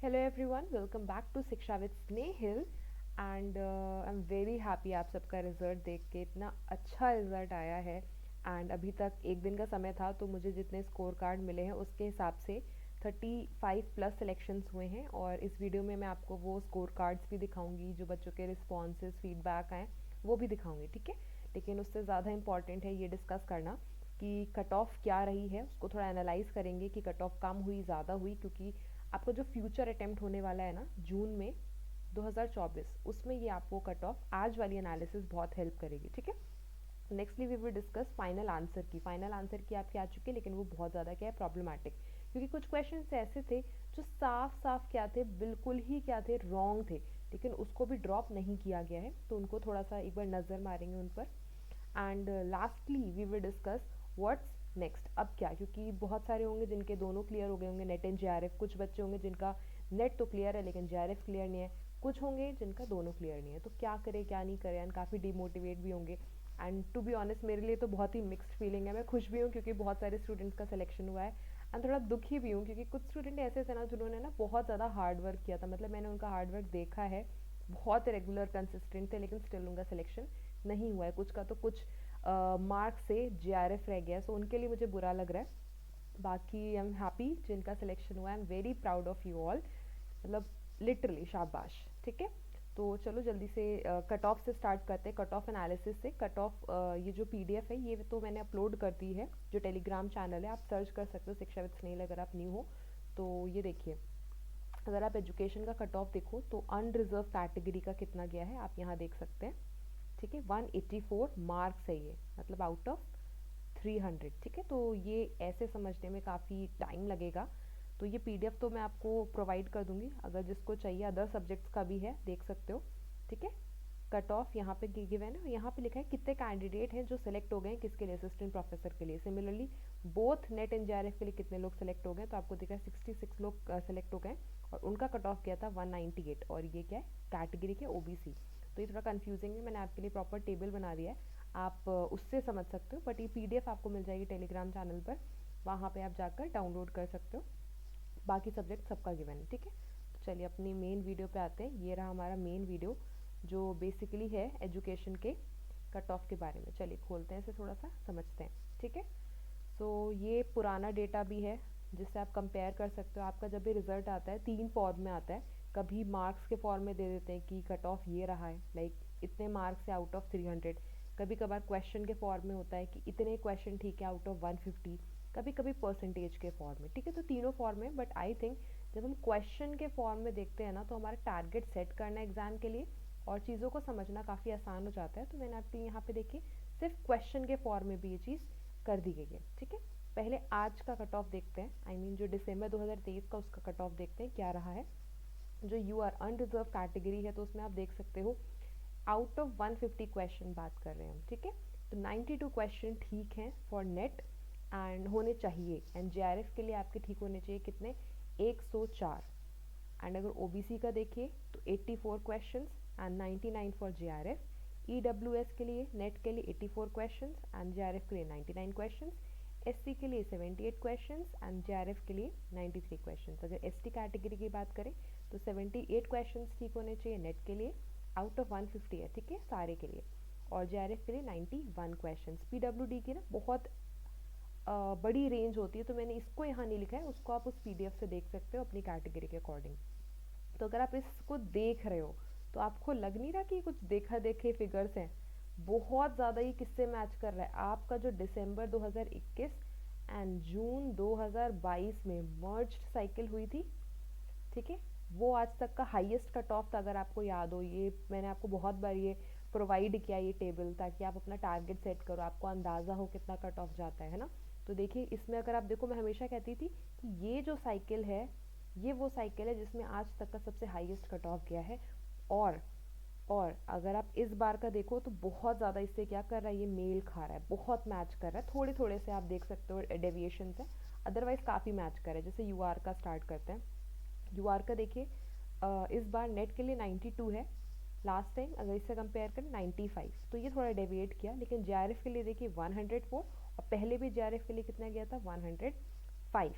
Hello everyone, welcome back to Shiksha with Snehil. And I am very happy आप सबका result देख के। इतना अच्छा रिजल्ट आया है। एंड अभी तक एक दिन का समय था, तो मुझे जितने स्कोर कार्ड मिले हैं उसके हिसाब से 35 प्लस सिलेक्शंस हुए हैं। और इस वीडियो में मैं आपको वो स्कोर कार्ड्स भी दिखाऊंगी, जो बच्चों के रिस्पॉन्सेज फीडबैक आए वो भी दिखाऊंगी, ठीक है। लेकिन उससे ज़्यादा इंपॉर्टेंट है ये डिस्कस करना कि कट ऑफ क्या रही है। उसको थोड़ा एनालाइज करेंगे कि कट ऑफ कम हुई, ज़्यादा हुई, क्योंकि आपका जो फ्यूचर अटेम्प्ट होने वाला है ना जून में 2024, उसमें ये आपको कट ऑफ आज वाली एनालिसिस बहुत हेल्प करेगी, ठीक है। Nextly we will discuss final answer की आपके आ चुके, लेकिन वो बहुत ज़्यादा क्या है, प्रॉब्लमैटिक। क्योंकि कुछ क्वेश्चन ऐसे थे जो साफ साफ क्या थे, बिल्कुल ही क्या थे, रॉन्ग थे, लेकिन उसको भी ड्रॉप नहीं किया गया है, तो उनको थोड़ा सा एक बार नज़र मारेंगे उन पर। And lastly we will discuss what's next. अब क्या, क्योंकि बहुत सारे होंगे जिनके दोनों क्लियर हो गए होंगे, नेट एंड जेआरएफ। कुछ बच्चे होंगे जिनका नेट तो क्लियर है लेकिन जेआरएफ क्लियर नहीं है। कुछ होंगे जिनका दोनों क्लियर नहीं है, तो क्या करें क्या नहीं करें, एंड काफ़ी डिमोटिवेट भी होंगे। एंड टू बी ऑनेस्ट, मेरे लिए तो बहुत ही मिक्स्ड फीलिंग है। मैं खुश भी हूँ क्योंकि बहुत सारे स्टूडेंट्स का सिलेक्शन हुआ है, एंड थोड़ा दुखी भी हूँ क्योंकि कुछ स्टूडेंट ऐसे थे ना जिन्होंने ना बहुत ज़्यादा हार्ड वर्क किया था। मतलब मैंने उनका हार्ड वर्क देखा है, बहुत रेगुलर कंसिस्टेंट थे, लेकिन स्टिल उनका सिलेक्शन नहीं हुआ है। कुछ का तो कुछ मार्क्स से जेआरएफ रह गया, सो उनके लिए मुझे बुरा लग रहा है। बाकी आई एम हैप्पी जिनका सिलेक्शन हुआ, आई am very proud of you all. मतलब लिटरली शाबाश, ठीक है। तो चलो जल्दी से कट ऑफ से स्टार्ट करते हैं, कट ऑफ एनालिसिस से। कट ऑफ ये जो पीडीएफ है ये तो मैंने अपलोड कर दी है, जो टेलीग्राम चैनल है, आप सर्च कर सकते हो शिक्षा विद स्नेहिल अगर आप न्यू हो तो। ये देखिए, अगर आप एजुकेशन का कट ऑफ देखो तो अनरिजर्व कैटेगरी का कितना गया है आप यहाँ देख सकते हैं, ठीक है। 184 मार्क्स है ये, मतलब आउट ऑफ 300, ठीक है। तो ये ऐसे समझने में काफ़ी टाइम लगेगा, तो ये पीडीएफ तो मैं आपको प्रोवाइड कर दूंगी, अगर जिसको चाहिए। अदर सब्जेक्ट्स का भी है, देख सकते हो, ठीक है। कट ऑफ यहाँ पे गिवन है ना, यहाँ पे लिखा है कितने कैंडिडेट हैं जो सिलेक्ट हो गए हैं, किसके लिए, असिस्टेंट प्रोफेसर के लिए। Similarly both net and JRF के लिए कितने लोग सेलेक्ट हो गए, तो आपको दिखा है 66 लोग सेलेक्ट हो गए, और उनका कट ऑफ किया था 198। और ये क्या है, कैटेगरी के ओबीसी। तो ये थोड़ा कंफ्यूजिंग है, मैंने आपके लिए प्रॉपर टेबल बना दिया है, आप उससे समझ सकते हो। बट ये पीडीएफ आपको मिल जाएगी टेलीग्राम चैनल पर, वहाँ पे आप जाकर डाउनलोड कर सकते हो। बाकी सब्जेक्ट सबका गिवन है, ठीक है। तो चलिए अपनी मेन वीडियो पे आते हैं। ये रहा हमारा मेन वीडियो, जो बेसिकली है एजुकेशन के कट ऑफ के बारे में। चलिए खोलते हैं इसे, थोड़ा सा समझते हैं, ठीक है। सो ये पुराना डेटा भी है जिससे आप कंपेयर कर सकते हो। आपका जब भी रिजल्ट आता है 3 फॉर्म में आता है, कभी मार्क्स के फॉर्म में दे देते हैं कि कट ऑफ ये रहा है, लाइक इतने मार्क्स से आउट ऑफ 300। कभी कभार क्वेश्चन के फॉर्म में होता है कि इतने क्वेश्चन ठीक है आउट ऑफ 150। कभी कभी परसेंटेज के फॉर्म में, ठीक है। तो तीनों फॉर्म में, बट आई थिंक जब हम क्वेश्चन के फॉर्म में देखते हैं ना, तो हमारा टारगेट सेट करना एग्जाम के लिए और चीज़ों को समझना काफ़ी आसान हो जाता है। तो मैंने आपके यहाँ पे देखिए सिर्फ क्वेश्चन के फॉर्म में भी ये चीज़ कर दी गई है, ठीक है। पहले आज का कट ऑफ देखते हैं, आई मीन जो दिसंबर 2023 का, उसका कट ऑफ देखते हैं क्या रहा है। जो यू आर अनरिजर्व कैटेगरी है, तो उसमें आप देख सकते हो आउट ऑफ 150 क्वेश्चन बात कर रहे हैं हम, ठीक है। तो 92 क्वेश्चन ठीक हैं फॉर नेट एंड होने चाहिए, एंड जेआरएफ के लिए आपके ठीक होने चाहिए कितने, 104। एंड अगर ओबीसी का देखिए तो 84 questions and 99 for JRF. EWS के लिए, नेट के लिए 84 क्वेश्चंस एंड जेआरएफ के लिए 99 क्वेश्चंस। एससी के लिए 78 क्वेश्चंस एंड जेआरएफ के लिए 93 क्वेश्चंस। अगर एसटी कैटेगरी की बात करें तो 78 क्वेश्चंस ठीक होने चाहिए नेट के लिए, आउट ऑफ 150 है, ठीक है, सारे के लिए। और जेआरएफ के लिए 91 क्वेश्चंस। पीडब्ल्यूडी की ना बहुत बड़ी रेंज होती है, तो मैंने इसको यहाँ नहीं लिखा है, उसको आप उस पीडीएफ से देख सकते हो अपनी कैटेगरी के अकॉर्डिंग। तो अगर आप इसको देख रहे हो तो आपको लग नहीं रहा कि कुछ देखा देखे फिगर्स हैं, बहुत ज़्यादा ही किससे मैच कर रहा है। आपका जो दिसंबर 2021 एंड जून 2022 में मर्ज्ड साइकिल हुई थी, ठीक है, वो आज तक का हाईएस्ट कट ऑफ था। अगर आपको याद हो, ये मैंने आपको बहुत बार ये प्रोवाइड किया ये टेबल, ताकि आप अपना टारगेट सेट करो, आपको अंदाज़ा हो कितना कट ऑफ जाता है ना। तो देखिए इसमें अगर आप देखो, मैं हमेशा कहती थी कि ये जो साइकिल है, ये वो साइकिल है जिसमें आज तक का सबसे हाईएस्ट कट ऑफ गया है। और और अगर आप इस बार का देखो तो बहुत ज़्यादा इससे क्या कर रहा है, ये मेल खा रहा है, बहुत मैच कर रहा है। थोड़े थोड़े से आप देख सकते हो डेविएशन है, अदरवाइज काफ़ी मैच कर रहा है। जैसे यूआर का स्टार्ट करते हैं। यूआर का देखिए इस बार नेट के लिए 92 है, लास्ट टाइम अगर इससे कंपेयर करें 95, तो ये थोड़ा डेविएट किया। लेकिन जेआरएफ के लिए देखिए 104, और पहले भी जेआरएफ के लिए कितना गया था, 105,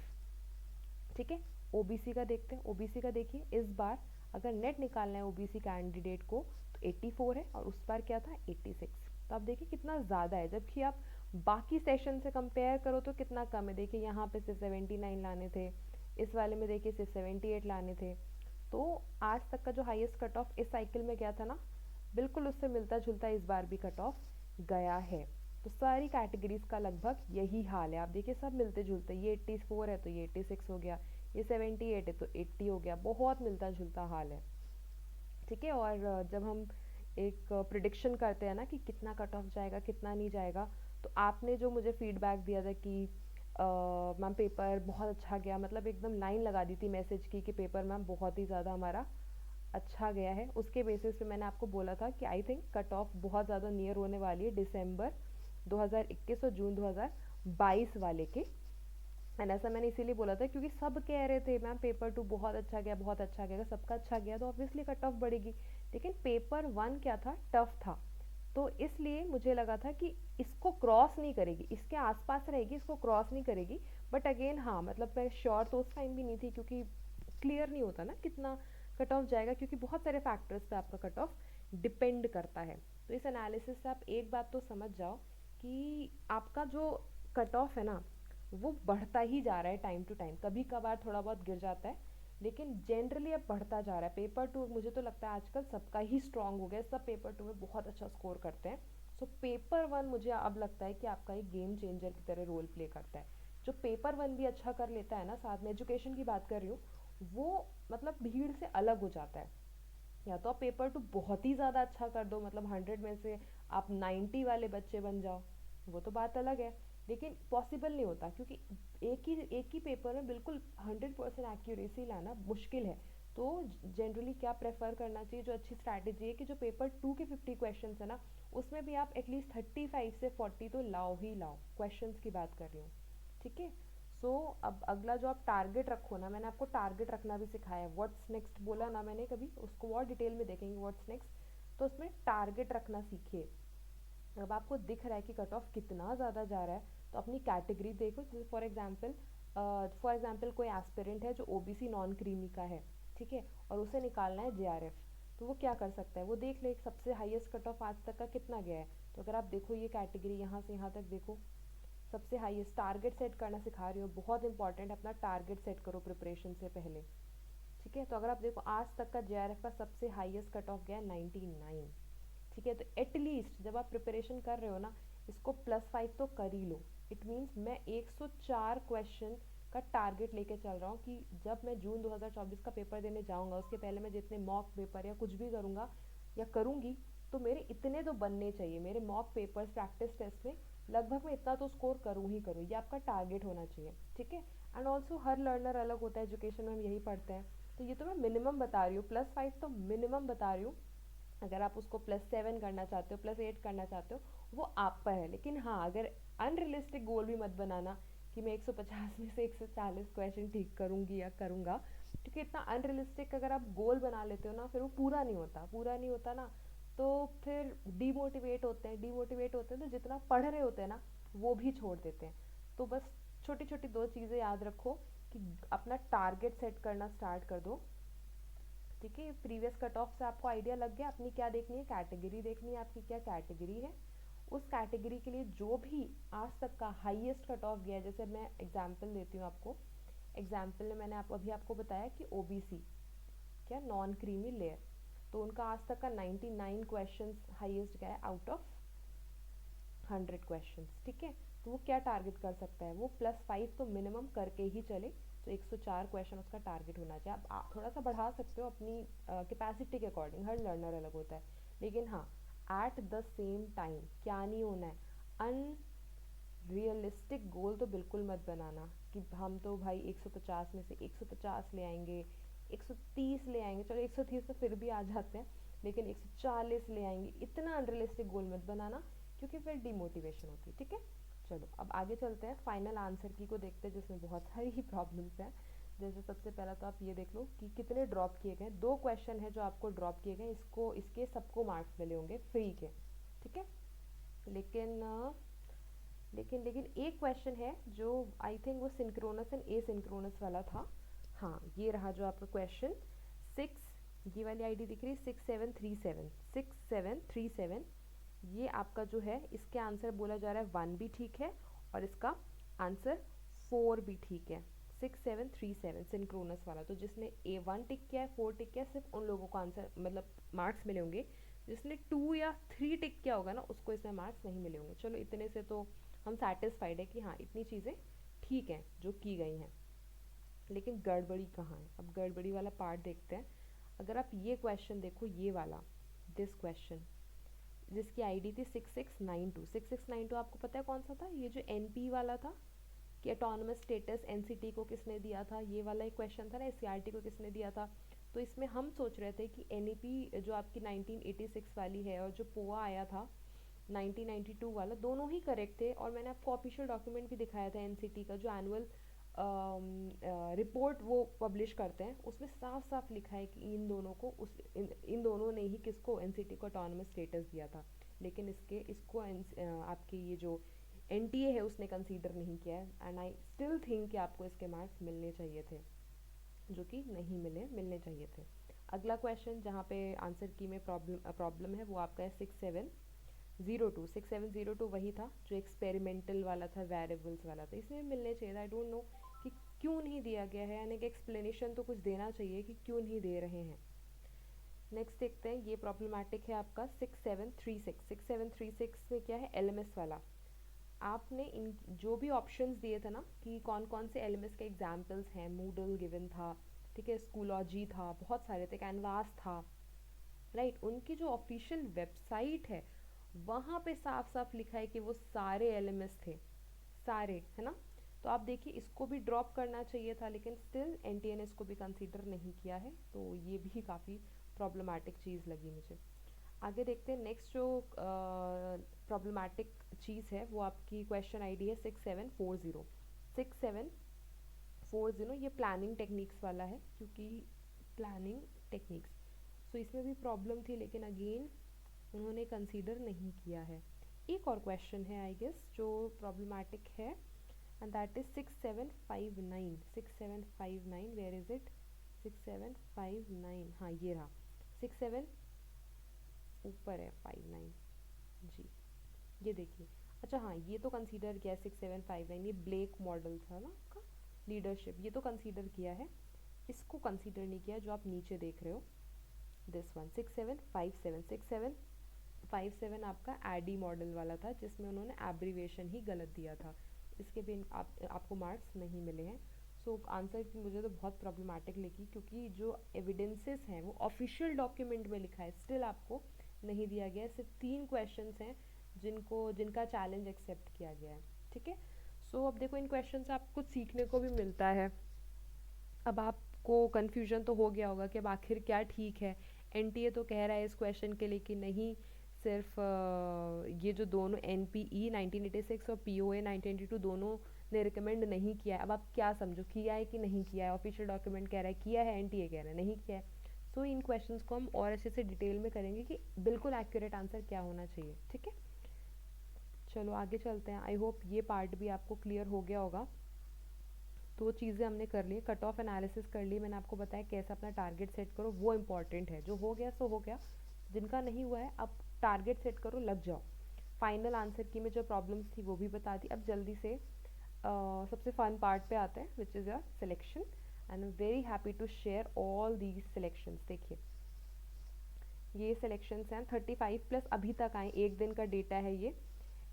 ठीक है। ओबीसी का देखते हैं। ओबीसी का देखिए, इस बार अगर नेट निकालना है ओबीसी कैंडिडेट को तो 84 है और उस बार क्या था 86। तो आप देखिए कितना ज़्यादा है, जबकि आप बाकी सेशन से कंपेयर करो तो कितना कम है। देखिए यहाँ पे सिर्फ 79 लाने थे, इस वाले में देखिए सिर्फ 78 लाने थे। तो आज तक का जो हाईएस्ट कट ऑफ इस साइकिल में गया था ना, बिल्कुल उससे मिलता जुलता इस बार भी कट ऑफ गया है। तो सारी कैटेगरीज का लगभग यही हाल है। आप देखिए सब मिलते जुलते, ये 84 है तो ये 86 हो गया, ये 78 है तो 80 हो गया, बहुत मिलता जुलता हाल है। ठीक है। और जब हम एक प्रिडिक्शन करते हैं ना कि कितना कट ऑफ जाएगा कितना नहीं जाएगा, तो आपने जो मुझे फीडबैक दिया था कि मैम पेपर बहुत अच्छा गया, मतलब एकदम लाइन लगा दी थी मैसेज की कि पेपर मैम बहुत ही ज़्यादा हमारा अच्छा गया है, उसके बेसिस पे मैंने आपको बोला था कि आई थिंक कट ऑफ बहुत ज़्यादा नियर होने वाली है दिसंबर 2021 और जून 2022 वाले के। एंड ऐसा मैंने इसीलिए बोला था क्योंकि सब कह रहे थे मैम पेपर 2 बहुत अच्छा गया, बहुत अच्छा गया। सबका अच्छा गया तो ऑब्वियसली कट ऑफ बढ़ेगी। लेकिन पेपर 1 क्या था, टफ था। तो इसलिए मुझे लगा था कि इसको क्रॉस नहीं करेगी, इसके आसपास रहेगी, इसको क्रॉस नहीं करेगी। बट अगेन हाँ, मतलब मैं श्योर तो उस टाइम भी नहीं थी क्योंकि क्लियर नहीं होता ना कितना कट ऑफ जाएगा, क्योंकि बहुत सारे फैक्टर्स पे आपका कट ऑफ डिपेंड करता है। तो इस एनालिसिस से आप एक बात तो समझ जाओ कि आपका जो कट ऑफ है ना वो बढ़ता ही जा रहा है टाइम टू टाइम। कभी कभार थोड़ा बहुत गिर जाता है, लेकिन जनरली अब बढ़ता जा रहा है। पेपर 2 मुझे तो लगता है आजकल सबका ही स्ट्रांग हो गया, सब पेपर 2 में बहुत अच्छा स्कोर करते हैं। सो पेपर 1 मुझे अब लगता है कि आपका एक गेम चेंजर की तरह रोल प्ले करता है। जो पेपर 1 भी अच्छा कर लेता है ना, साथ में एजुकेशन की बात कर रही हूँ, वो मतलब भीड़ से अलग हो जाता है। या तो आप पेपर 2 बहुत ही ज़्यादा अच्छा कर दो, मतलब 100 में से आप 90 वाले बच्चे बन जाओ, वो तो बात अलग है। लेकिन पॉसिबल नहीं होता क्योंकि एक ही पेपर में बिल्कुल 100% एक्यूरेसी लाना मुश्किल है। तो जनरली क्या प्रेफर करना चाहिए, जो अच्छी स्ट्रैटेजी है कि जो पेपर 2 के 50 क्वेश्चन है ना, उसमें भी आप एटलीस्ट 35 से 40 तो लाओ ही लाओ, क्वेश्चन की बात कर रही हूँ। ठीक है। सो अब अगला जो आप टारगेट रखो ना, मैंने आपको टारगेट रखना भी सिखाया है। व्हाट्स नेक्स्ट बोला ना मैंने, कभी उसको और डिटेल में देखेंगे व्हाट्स नेक्स्ट। तो उसमें टारगेट रखना सीखिए। अब आपको दिख रहा है कि कट ऑफ कितना ज़्यादा जा रहा है, तो अपनी कैटेगरी देखो। जैसे फॉर एग्जांपल कोई एस्पिरेंट है जो ओबीसी नॉन क्रीमी का है, ठीक है, और उसे निकालना है जेआरएफ। तो वो क्या कर सकता है, वो देख ले सबसे हाईएस्ट कट ऑफ आज तक का कितना गया है। तो अगर आप देखो ये कैटेगरी यहाँ से यहाँ तक देखो, सबसे हाईएस्ट टारगेट सेट करना सिखा रही हो, बहुत इंपॉर्टेंट है, अपना टारगेट सेट करो प्रिपरेशन से पहले। ठीक है। तो अगर आप देखो आज तक का जेआरएफ का सबसे हाईएस्ट कट ऑफ गया है 99। ठीक है। तो एटलीस्ट जब आप प्रिपरेशन कर रहे हो ना, इसको +5 तो कर ही लो। इट मीन्स मैं 104 क्वेश्चन का टारगेट लेके चल रहा हूँ कि जब मैं जून 2024 का पेपर देने जाऊँगा उसके पहले मैं जितने मॉक पेपर या कुछ भी करूँगा या करूँगी, तो मेरे इतने तो बनने चाहिए। मेरे मॉक पेपर्स प्रैक्टिस टेस्ट में लगभग मैं इतना तो स्कोर करूँ ही करूँ, ये आपका टारगेट होना चाहिए। ठीक है। एंड ऑल्सो हर लर्नर अलग होता है, एजुकेशन में हम यही पढ़ते हैं। तो ये तो मैं मिनिमम बता रही हूँ, +5 तो मिनिमम बता रही हूँ। अगर आप उसको +7 करना चाहते हो, +8 करना चाहते हो, वो आप पर है। लेकिन हाँ, अगर अनरियलिस्टिक गोल भी मत बनाना कि मैं 150 में से 140 क्वेश्चन ठीक करूँगी या करूँगा, क्योंकि इतना अनरियलिस्टिक अगर आप गोल बना लेते हो ना, फिर वो पूरा नहीं होता ना, तो फिर डीमोटिवेट होते हैं, तो जितना पढ़ रहे होते हैं ना वो भी छोड़ देते हैं। तो बस छोटी छोटी 2 चीज़ें याद रखो कि अपना टारगेट सेट करना स्टार्ट कर दो। ठीक है। प्रीवियस कट ऑफ से आपको आइडिया लग गया अपनी क्या देखनी है, कैटेगरी देखनी है, आपकी क्या कैटेगरी है। उस कैटेगरी के लिए जो भी आज तक का हाईएस्ट कट ऑफ गया है, जैसे मैं एग्जांपल देती हूँ आपको। एग्जांपल में मैंने अभी आपको बताया कि ओबीसी क्या नॉन क्रीमी लेयर, तो उनका आज तक का 99 क्वेश्चंस हाईएस्ट गया है आउट ऑफ 100 क्वेश्चंस। ठीक है। तो वो क्या टारगेट कर सकता है, वो +5 तो मिनिमम करके ही चले। तो 104 क्वेश्चन उसका टारगेट होना चाहिए। आप थोड़ा सा बढ़ा सकते हो अपनी कैपेसिटी के अकॉर्डिंग, हर लर्नर अलग होता है। लेकिन हाँ, एट द सेम टाइम क्या नहीं होना है, अनरियलिस्टिक गोल तो बिल्कुल मत बनाना कि हम तो भाई 150 में से 150 ले आएंगे, 130 ले आएंगे, चलो 130 तो फिर भी आ जाते हैं, लेकिन 140 ले आएंगे, इतना अनरियलिस्टिक गोल मत बनाना, क्योंकि फिर डिमोटिवेशन होती है। ठीक है। चलो अब आगे चलते हैं, फाइनल आंसर की को देखते हैं जिसमें बहुत सारी ही प्रॉब्लम्स हैं। जैसे सबसे पहला तो आप ये देख लो कि कितने ड्रॉप किए गए, 2 क्वेश्चन है जो आपको ड्रॉप किए गए, इसको इसके सबको मार्क्स मिले होंगे फ्री के। ठीक है। लेकिन लेकिन एक क्वेश्चन है जो आई थिंक वो सिंक्रोनस एंड एसिंक्रोनस वाला था। हाँ, ये रहा जो आपका क्वेश्चन। 6, ये वाली आईडी दिख रही है 6737, ये आपका जो है इसके आंसर बोला जा रहा है 1 भी ठीक है और इसका आंसर 4 भी ठीक है। 6737 सिंक्रोनस वाला, तो जिसने A1 टिक किया है, 4 टिक किया है, सिर्फ उन लोगों को आंसर मतलब मार्क्स मिले होंगे। जिसने 2 या 3 टिक किया होगा ना, उसको इसमें मार्क्स नहीं मिले होंगे। चलो इतने से तो हम सेटिस्फाइड है कि हाँ इतनी चीज़ें ठीक हैं जो की गई हैं। लेकिन गड़बड़ी कहाँ है, अब गड़बड़ी वाला पार्ट देखते हैं। अगर आप ये क्वेश्चन देखो, ये वाला, दिस क्वेश्चन जिसकी आईडी थी 6692, आपको पता है कौन सा था? ये जो एनपी वाला था कि ऑटोनमस स्टेटस एनसीटी को किसने दिया था, ये वाला एक क्वेश्चन था ना, एससीईआरटी को किसने दिया था। तो इसमें हम सोच रहे थे कि एनईपी जो आपकी 1986 वाली है और जो पोआ आया था 1992 वाला, दोनों ही करेक्ट थे। और मैंने आपको ऑफिशियल डॉक्यूमेंट भी दिखाया था एनसीटी का, जो एनुअल रिपोर्ट वो पब्लिश करते हैं, उसमें साफ साफ लिखा है कि इन दोनों को इन दोनों ने ही किसको एनसीटी को ऑटोनमस स्टेटस दिया था। लेकिन इसको आपके ये जो एनटीए है उसने कंसीडर नहीं किया है। एंड आई स्टिल थिंक कि आपको इसके मार्क्स मिलने चाहिए थे, जो कि नहीं मिलने चाहिए थे। अगला क्वेश्चन जहाँ पे आंसर की में प्रॉब्लम है वो आपका है 6702 वही था जो एक्सपेरिमेंटल वाला था, वेरिएबल्स वाला था, इसमें मिलने चाहिए था। आई डोंट नो कि क्यों नहीं दिया गया है, यानी कि एक्सप्लेनेशन तो कुछ देना चाहिए कि क्यों नहीं दे रहे हैं। नेक्स्ट देखते हैं, ये प्रॉब्लमैटिक है आपका 6736 में क्या है, एलएमएस वाला। आपने इन जो भी ऑप्शंस दिए थे ना कि कौन कौन से एलएमएस के एग्जांपल्स हैं, मूडल गिवन था, ठीक है, स्कूलॉजी था, बहुत सारे थे, कैनवास था, राइट। उनकी जो ऑफिशियल वेबसाइट है वहाँ पे साफ साफ लिखा है कि वो सारे एलएमएस थे, सारे, है ना। तो आप देखिए इसको भी ड्रॉप करना चाहिए था, लेकिन स्टिल एनटीए ने इसको भी कंसीडर नहीं किया है, तो ये भी काफ़ी प्रॉब्लमैटिक चीज़ लगी मुझे। आगे देखते हैं, नेक्स्ट जो प्रॉब्लमैटिक चीज़ है वो आपकी क्वेश्चन आईडी है 6740, ये प्लानिंग टेक्निक्स वाला है, क्योंकि प्लानिंग टेक्निक्स, सो इसमें भी प्रॉब्लम थी, लेकिन अगेन उन्होंने कंसीडर नहीं किया है। एक और क्वेश्चन है आई गेस जो प्रॉब्लमैटिक है, and that is 6759, where is it, 6759, हाँ ये रहा, 67 ऊपर है 59 जी, ये देखिए। अच्छा हाँ, ये तो कंसीडर किया है 6759, ये ब्लेक मॉडल था ना आपका, लीडरशिप, ये तो कंसीडर किया है। इसको कंसीडर नहीं किया जो आप नीचे देख रहे हो, दिस वन 6757 आपका एडी मॉडल वाला था, जिसमें उन्होंने एब्रीवेशन ही गलत दिया था। इसके भी आपको मार्क्स नहीं मिले हैं। सो आंसर की मुझे तो बहुत प्रॉब्लमैटिक लगी, क्योंकि जो एविडेंसेस हैं वो ऑफिशियल डॉक्यूमेंट में लिखा है, स्टिल आपको नहीं दिया गया है। सिर्फ 3 क्वेश्चंस हैं जिनका चैलेंज एक्सेप्ट किया गया है, ठीक है। सो अब देखो इन क्वेश्चन से आपको कुछ सीखने को भी मिलता है। अब आपको कन्फ्यूजन तो हो गया होगा कि अब आखिर क्या ठीक है। एनटीए तो कह रहा है इस क्वेश्चन के लिए कि नहीं, सिर्फ ये जो दोनों एनपीई 1986 और पीओए 1992 दोनों ने रिकमेंड नहीं किया है। अब आप क्या समझो, किया है कि नहीं किया है? ऑफिशियल डॉक्यूमेंट कह रहा है किया है, एनटीए कह रहा है नहीं किया है। सो इन क्वेश्चंस को हम और अच्छे से डिटेल में करेंगे कि बिल्कुल एक्यूरेट आंसर क्या होना चाहिए, ठीक है। चलो आगे चलते हैं। आई होप ये पार्ट भी आपको क्लियर हो गया होगा। तो चीज़ें हमने कर ली, कट ऑफ एनालिसिस कर ली, मैंने आपको बताया कैसे अपना टारगेट सेट करो, वो इंपॉर्टेंट है। जो हो गया सो हो गया, जिनका नहीं हुआ है अब टारगेट सेट करो, लग जाओ। फाइनल आंसर की में जो प्रॉब्लम्स थी वो भी बता दी। अब जल्दी से सबसे फन पार्ट पे आते हैं, which is your selection, and I am very happy to share all these selections. देखिए ये सिलेक्शंस हैं 35 प्लस अभी तक आए, एक दिन का डेटा है ये।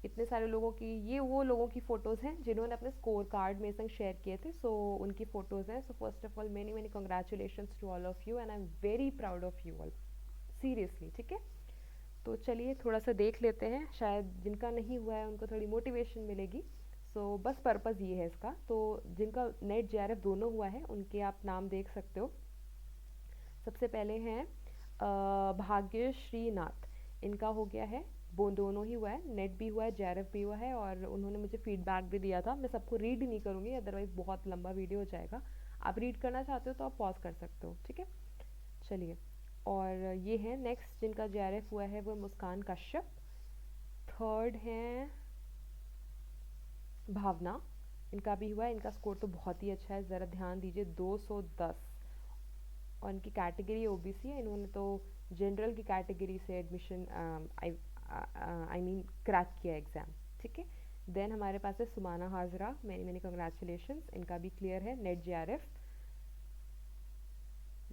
इतने सारे लोगों की, ये वो लोगों की फ़ोटोज़ हैं जिन्होंने अपने स्कोर कार्ड मेरे संग शेयर किए थे, सो उनकी फ़ोटोज़ हैं। So first of all many many congratulations to all of you, and I am very proud of you all, seriously, ठीक है। तो चलिए थोड़ा सा देख लेते हैं, शायद जिनका नहीं हुआ है उनको थोड़ी मोटिवेशन मिलेगी। सो बस पर्पज़ ये है इसका। तो जिनका नेट जेआरएफ दोनों हुआ है उनके आप नाम देख सकते हो। सबसे पहले हैं भाग्यश्री नाथ, इनका हो गया है, वो दोनों ही हुआ है, नेट भी हुआ है, जेआरएफ भी हुआ है, और उन्होंने मुझे फीडबैक भी दिया था। मैं सबको रीड नहीं करूँगी, अदरवाइज़ बहुत लंबा वीडियो हो जाएगा। आप रीड करना चाहते हो तो आप पॉज कर सकते हो, ठीक है। चलिए, और ये है नेक्स्ट जिनका जेआरएफ हुआ है, वो मुस्कान कश्यप। थर्ड हैं भावना, इनका भी हुआ है, इनका स्कोर तो बहुत ही अच्छा है, ज़रा ध्यान दीजिए 210। और इनकी कैटेगरी ओबीसी है, इन्होंने तो जनरल की कैटेगरी से एडमिशन आई मीन क्रैक किया एग्ज़ाम, ठीक है। देन हमारे पास है Sumana Hazra, many many congratulations, इनका भी क्लियर है NET JRF.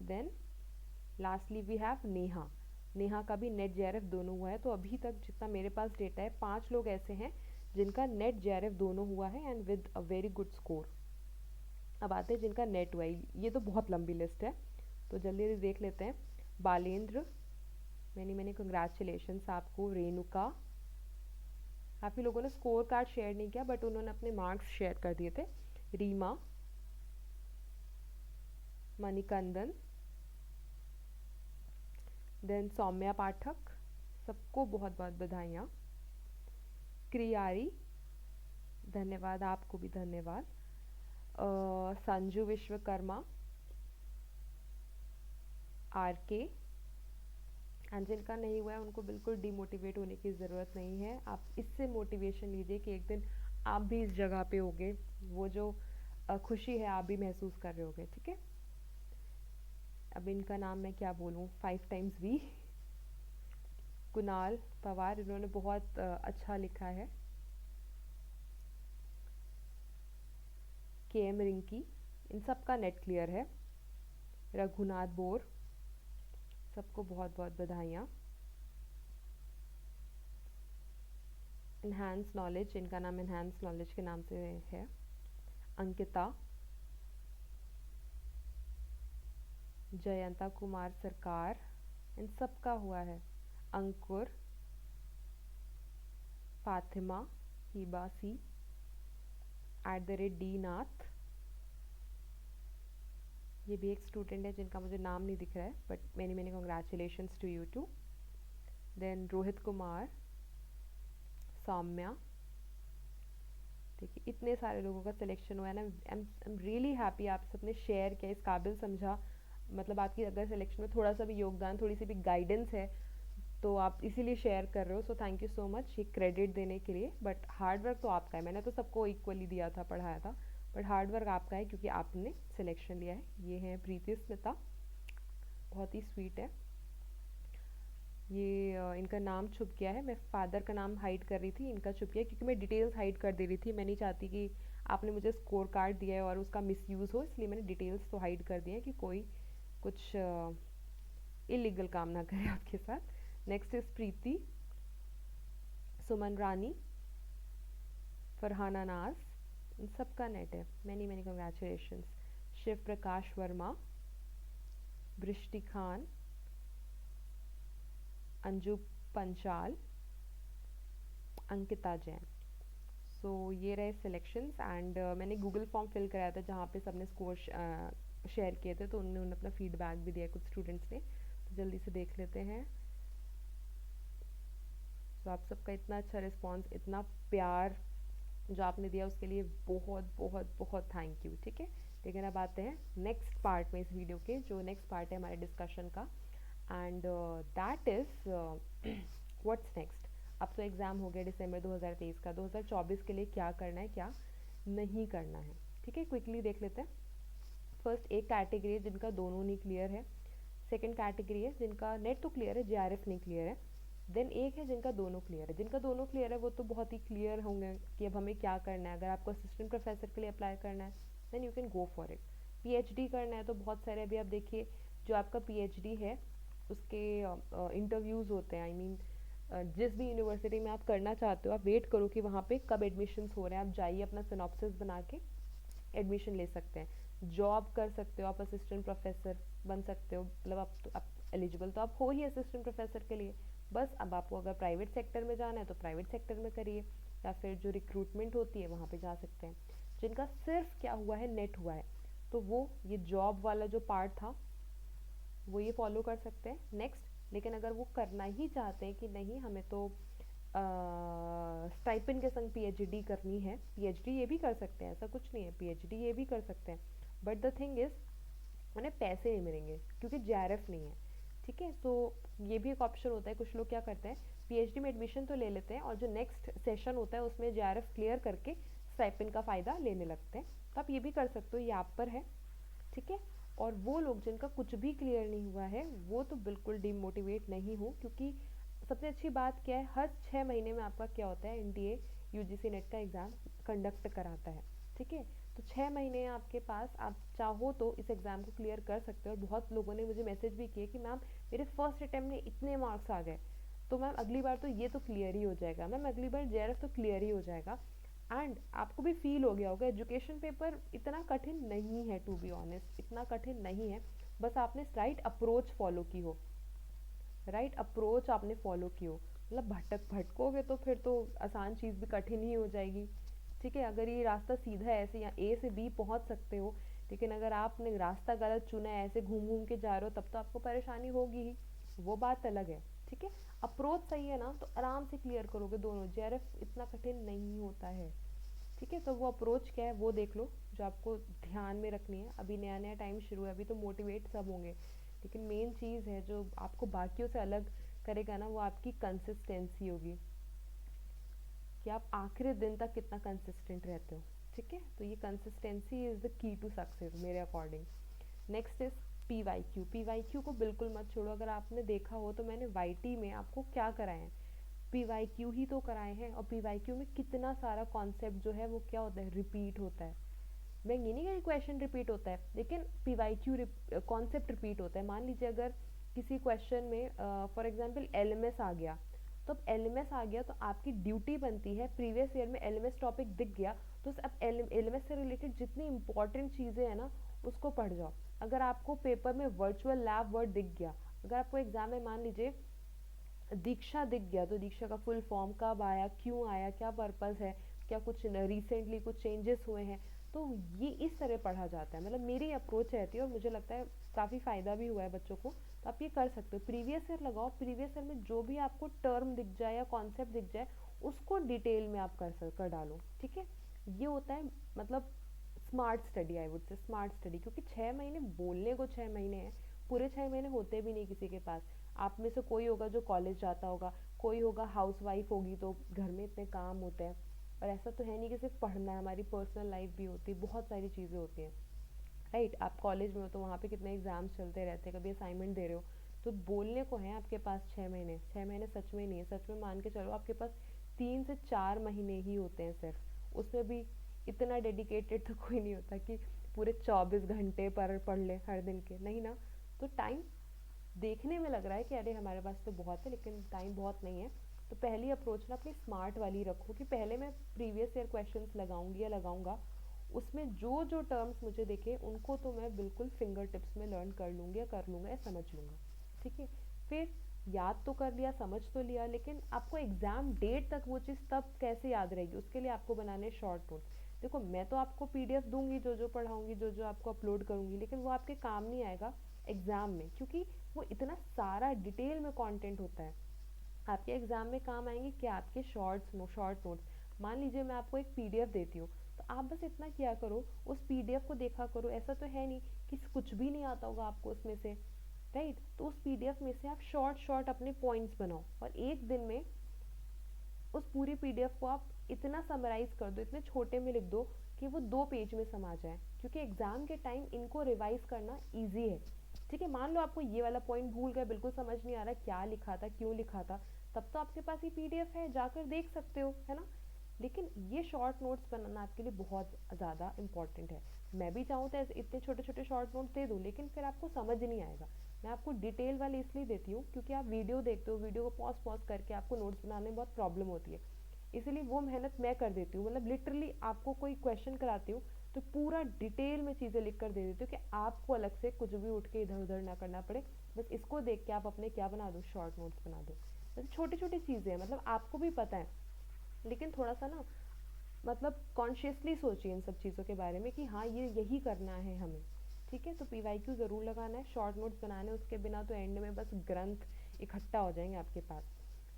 Then lastly we have Neha, Neha का भी नेट जेआरएफ दोनों हुआ है। तो अभी तक जितना मेरे पास डेटा है 5 लोग ऐसे हैं जिनका नेट जेआरएफ दोनों हुआ है and with a very good score. अब आते हैं जिनका नेट हुआ है, ये तो बहुत लंबी लिस्ट है तो जल्दी जल्दी देख लेते हैं। बालेंद्र, मैनी मैनी कंग्रेचुलेशंस आपको। रेणुका, काफ़ी लोगों ने स्कोर कार्ड शेयर नहीं किया बट उन्होंने अपने मार्क्स शेयर कर दिए थे। रीमा, मणिकंदन, देन सौम्या पाठक, सबको बहुत बहुत बधाइयाँ। क्रियारी, धन्यवाद, आपको भी धन्यवाद। संजू विश्वकर्मा, आर के, एंड जिनका नहीं हुआ है उनको बिल्कुल डिमोटिवेट होने की ज़रूरत नहीं है। आप इससे मोटिवेशन लीजिए कि एक दिन आप भी इस जगह पे होगे, वो जो खुशी है आप भी महसूस कर रहे होगे, ठीक है। अब इनका नाम मैं क्या बोलूँ, 5 टाइम्स वी। कुणाल पवार, इन्होंने बहुत अच्छा लिखा है। के एम रिंकी, इन सब का नेट क्लियर है। रघुनाथ बोर, सबको बहुत बहुत बधाइयाँ। इन्हांस नॉलेज, इनका नाम इन्हांस नॉलेज के नाम से है। अंकिता, जयंता कुमार सरकार, इन सब का हुआ है। अंकुर, फातिमा, हिबा सी, @D नाथ, ये भी एक स्टूडेंट है जिनका मुझे नाम नहीं दिख रहा है but many many congratulations to you too. Then Rohit Kumar, Saumya, देखिए इतने सारे लोगों का सिलेक्शन हुआ है ना। आई एम रियली हैप्पी आप सबने शेयर किया, इस काबिल समझा। मतलब आपकी अगर सिलेक्शन में थोड़ा सा भी योगदान, थोड़ी सी भी गाइडेंस है तो आप इसीलिए शेयर कर रहे हो, so thank you so much ये क्रेडिट देने के लिए। बट हार्ड वर्क तो आपका है, मैंने तो सबको इक्वली दिया था, पढ़ाया था, बट हार्ड वर्क आपका है क्योंकि आपने सिलेक्शन लिया है। ये है प्रीति स्मिता, बहुत ही स्वीट है ये। इनका नाम छुप गया है, मैं फादर का नाम हाइड कर रही थी, इनका छुप गया क्योंकि मैं डिटेल्स हाइड कर दे रही थी। मैं नहीं चाहती कि आपने मुझे स्कोर कार्ड दिया है और उसका मिसयूज़ हो, इसलिए मैंने डिटेल्स तो हाइड कर दिए हैं कि कोई कुछ इलीगल काम ना करे आपके साथ। नेक्स्ट इज प्रीति, सुमन रानी, फरहाना नाज, इन सब का नेट है। Many many congratulations. Shiv Prakash Verma, Brishti Khan, Anju Panchal, Ankita Jain. So ये रहे सिलेक्शंस एंड मैंने गूगल फॉर्म फिल कराया था जहाँ पे सबने स्कोर शेयर किए थे, तो उन्होंने अपना फीडबैक भी दिया कुछ स्टूडेंट्स ने, तो जल्दी से देख लेते हैं। तो आप सबका इतना अच्छा रिस्पांस, इतना प्यार जो आपने दिया उसके लिए बहुत बहुत बहुत थैंक यू, ठीक है। लेकिन अब आते हैं नेक्स्ट पार्ट में इस वीडियो के, जो नेक्स्ट पार्ट है हमारे डिस्कशन का, and that is what's next. अब तो एग्ज़ाम हो गया दिसंबर 2023 का, 2024 के लिए क्या करना है क्या नहीं करना है, ठीक है। क्विकली देख लेते हैं। फर्स्ट एक कैटेगरी है जिनका दोनों नहीं क्लियर है। सेकंड कैटेगरी है जिनका नेट तो क्लियर है, जेआरएफ नहीं क्लियर है। देन एक है जिनका दोनों क्लियर है। जिनका दोनों क्लियर है वो तो बहुत ही क्लियर होंगे कि अब हमें क्या करना है। अगर आपको असिस्टेंट प्रोफेसर के लिए अप्लाई करना है then you can go for it. PhD करना है तो बहुत सारे, अभी आप देखिए जो आपका पीएचडी है उसके इंटरव्यूज़ होते हैं। आई मीन जिस भी यूनिवर्सिटी में आप करना चाहते हो आप वेट करो कि वहाँ पे कब एडमिशन्स हो रहे हैं, आप जाइए अपना सिनॉप्सिस बना के एडमिशन ले सकते हैं। जॉब कर सकते हो, आप असिस्टेंट प्रोफेसर बन सकते हो, मतलब आप एलिजिबल तो आप हो ही असिस्टेंट प्रोफेसर के लिए। बस अब आपको अगर प्राइवेट सेक्टर में जाना है तो प्राइवेट सेक्टर में करिए, या फिर जो रिक्रूटमेंट होती है वहाँ पे जा सकते हैं। जिनका सिर्फ क्या हुआ है, नेट हुआ है, तो वो ये जॉब वाला जो पार्ट था वो ये फॉलो कर सकते हैं नेक्स्ट। लेकिन अगर वो करना ही चाहते हैं कि नहीं हमें तो स्टाइपेंड के संग पीएचडी करनी है, पीएचडी ये भी कर सकते हैं, ऐसा कुछ नहीं है, पीएचडी ये भी कर सकते हैं, बट द थिंग इज़ उन्हें पैसे नहीं मिलेंगे क्योंकि जेआरएफ नहीं है, ठीक है। तो ये भी एक ऑप्शन होता है। कुछ लोग क्या करते हैं, पीएचडी में एडमिशन तो ले लेते हैं और जो नेक्स्ट सेशन होता है उसमें जेआरएफ क्लियर करके स्टाइपेंड का फ़ायदा लेने लगते हैं। तो आप ये भी कर सकते हो, ये आप पर है, ठीक है। और वो लोग जिनका कुछ भी क्लियर नहीं हुआ है वो तो बिल्कुल डिमोटिवेट नहीं हो, क्योंकि सबसे अच्छी बात क्या है, हर 6 महीने में आपका क्या होता है, एनटीए यूजीसी नेट का एग्ज़ाम कंडक्ट कराता है, ठीक है। तो 6 महीने आपके पास, आप चाहो तो इस एग्ज़ाम को क्लियर कर सकते हो। और बहुत लोगों ने मुझे मैसेज भी किए कि मैम मेरे फर्स्ट अटैम्प्ट में इतने मार्क्स आ गए, तो मैम अगली बार तो ये तो क्लियर ही हो जाएगा, मैम अगली बार जेआरएफ तो क्लियर ही हो जाएगा। एंड आपको भी फील हो गया होगा एजुकेशन पेपर इतना कठिन नहीं है, टू बी ऑनेस्ट इतना कठिन नहीं है। बस आपने राइट अप्रोच फॉलो की हो, राइट अप्रोच आपने फॉलो की हो। मतलब भटकोगे तो फिर तो आसान चीज़ भी कठिन ही हो जाएगी, ठीक है। अगर ये रास्ता सीधा है, ऐसे यहाँ ए से बी पहुँच सकते हो, लेकिन अगर आपने रास्ता गलत चुना है, ऐसे घूम घूम के जा रहे हो, तब तो आपको परेशानी होगी ही, वो बात अलग है, ठीक है। अप्रोच सही है ना तो आराम से क्लियर करोगे दोनों, जेआरएफ इतना कठिन नहीं होता है, ठीक है। तो वो अप्रोच क्या है वो देख लो, जो आपको ध्यान में रखनी है। अभी नया नया टाइम शुरू है, अभी तो मोटिवेट सब होंगे, लेकिन मेन चीज़ है जो आपको बाकियों से अलग करेगा ना, वो आपकी कंसिस्टेंसी होगी, कि आप आखिरी दिन तक कितना कंसिस्टेंट रहते हो, ठीक है। तो ये consistency is the key to success मेरे according. Next is P Y Q को बिल्कुल मत छोड़ो। अगर आपने देखा हो तो मैंने वाई टी में आपको क्या कराए हैं, पी वाई क्यू ही तो कराए हैं। और पी वाई क्यू में कितना सारा कॉन्सेप्ट जो है वो क्या होता है, रिपीट होता है। मैं ये नहीं कह रही क्वेश्चन रिपीट होता है, लेकिन P Y Q concept repeat होता है। मान लीजिए अगर किसी क्वेश्चन में फॉर एग्जांपल एलएमएस आ गया, तो अब एलएमएस आ गया तो आपकी ड्यूटी बनती है, प्रीवियस ईयर में एलएमएस टॉपिक दिख गया तो अब एलएमएस से रिलेटेड जितनी इंपॉर्टेंट चीज़ें हैं ना उसको पढ़ जाओ। अगर आपको पेपर में वर्चुअल लैब वर्ड दिख गया, अगर आपको एग्जाम में मान लीजिए दीक्षा दिख गया, तो दीक्षा का फुल फॉर्म कब आया, क्यों आया, क्या पर्पस है, क्या कुछ रिसेंटली कुछ चेंजेस हुए हैं, तो ये इस तरह पढ़ा जाता है। मतलब मेरी अप्रोच रहती है और मुझे लगता है काफ़ी फ़ायदा भी हुआ है बच्चों को। तो आप ये कर सकते हो, प्रीवियस ईयर लगाओ, प्रीवियस ईयर में जो भी आपको टर्म दिख जाए या कॉन्सेप्ट दिख जाए उसको डिटेल में आप कर डालो, ठीक है। ये होता है मतलब smart study, I would say smart study, क्योंकि 6 महीने बोलने को 6 महीने हैं, पूरे 6 महीने होते भी नहीं किसी के पास। आप में से कोई होगा जो कॉलेज जाता होगा, कोई होगा हाउस वाइफ होगी, तो घर में इतने काम होते हैं। और ऐसा तो है नहीं कि सिर्फ पढ़ना है, हमारी पर्सनल लाइफ भी होती है, बहुत सारी चीज़ें होती हैं, राइट। आप कॉलेज में हो तो वहाँ पे कितने एग्जाम्स चलते रहते हैं, कभी असाइनमेंट दे रहे हो, तो बोलने को है आपके पास 6 महीने। 6 महीने सच में नहीं है, सच में मान के चलो आपके पास 3 से 4 महीने ही होते हैं सिर्फ। उसमें भी इतना डेडिकेटेड तो कोई नहीं होता कि पूरे 24 घंटे पर पढ़ ले हर दिन के, नहीं ना। तो टाइम देखने में लग रहा है कि अरे हमारे पास तो बहुत है, लेकिन टाइम बहुत नहीं है। तो पहली अप्रोच ना अपनी स्मार्ट वाली रखो, कि पहले मैं प्रीवियस ईयर क्वेश्चंस लगाऊंगी या लगाऊंगा, उसमें जो जो टर्म्स मुझे दिखे उनको तो मैं बिल्कुल फिंगर टिप्स में लर्न कर लूँगी या कर लूँगा या समझ लूँगा, ठीक है। फिर याद तो कर लिया, समझ तो लिया, लेकिन आपको एग्ज़ाम डेट तक वो चीज़ तब कैसे याद रहेगी, उसके लिए आपको बनाने शॉर्ट नोट्स। देखो मैं तो आपको पीडीएफ दूंगी जो जो पढ़ाऊंगी, जो जो आपको अपलोड करूंगी, लेकिन वो आपके काम नहीं आएगा एग्ज़ाम में, क्योंकि वो इतना सारा डिटेल में कंटेंट होता है। आपके एग्जाम में काम आएंगे क्या, आपके शॉर्ट नोट्स। मान लीजिए मैं आपको एक पीडीएफ देती हूँ, तो आप बस इतना किया करो, उस पीडीएफ को देखा करो। ऐसा तो है नहीं कि कुछ भी नहीं आता होगा आपको उसमें से, राइट। तो उस पीडीएफ में से आप शॉर्ट शॉर्ट अपने पॉइंट्स बनाओ, और एक दिन में उस पूरी पीडीएफ को आप इतना समराइज कर दो, इतने छोटे में लिख दो कि वो 2 पेज में समा जाए, क्योंकि एग्जाम के टाइम इनको रिवाइज करना ईजी है, ठीक है। मान लो आपको ये वाला पॉइंट भूल गए, बिल्कुल समझ नहीं आ रहा क्या लिखा था, क्यों लिखा था, तब तो आपके पास ये पीडीएफ है, जाकर देख सकते हो, है ना। लेकिन ये शॉर्ट नोट्स बनाना आपके लिए बहुत ज़्यादा इंपॉर्टेंट है। मैं भी चाहूँ तो इतने छोटे छोटे शॉर्ट नोट्स दे दूँ, लेकिन फिर आपको समझ नहीं आएगा। मैं आपको डिटेल वाले इसलिए देती हूँ क्योंकि आप वीडियो देखते हो, वीडियो को पॉज पॉज करके आपको नोट्स बनाने में बहुत प्रॉब्लम होती है, इसीलिए वो मेहनत मैं कर देती हूँ। मतलब लिटरली आपको कोई क्वेश्चन कराती हूँ तो पूरा डिटेल में चीज़ें लिख कर दे देती हूँ, कि आपको अलग से कुछ भी उठ के इधर उधर ना करना पड़े। बस इसको देख के आप अपने क्या बना दो, शॉर्ट नोट्स बना दो। मतलब छोटी छोटी चीज़ें हैं, मतलब आपको भी पता है, लेकिन थोड़ा सा ना मतलब कॉन्शियसली सोचिए इन सब चीज़ों के बारे में कि हाँ ये यही करना है हमें, ठीक है। तो पीवाईक्यू ज़रूर लगाना है, शॉर्ट नोट्स बनाने, उसके बिना तो एंड में बस ग्रंथ इकट्ठा हो जाएंगे आपके पास।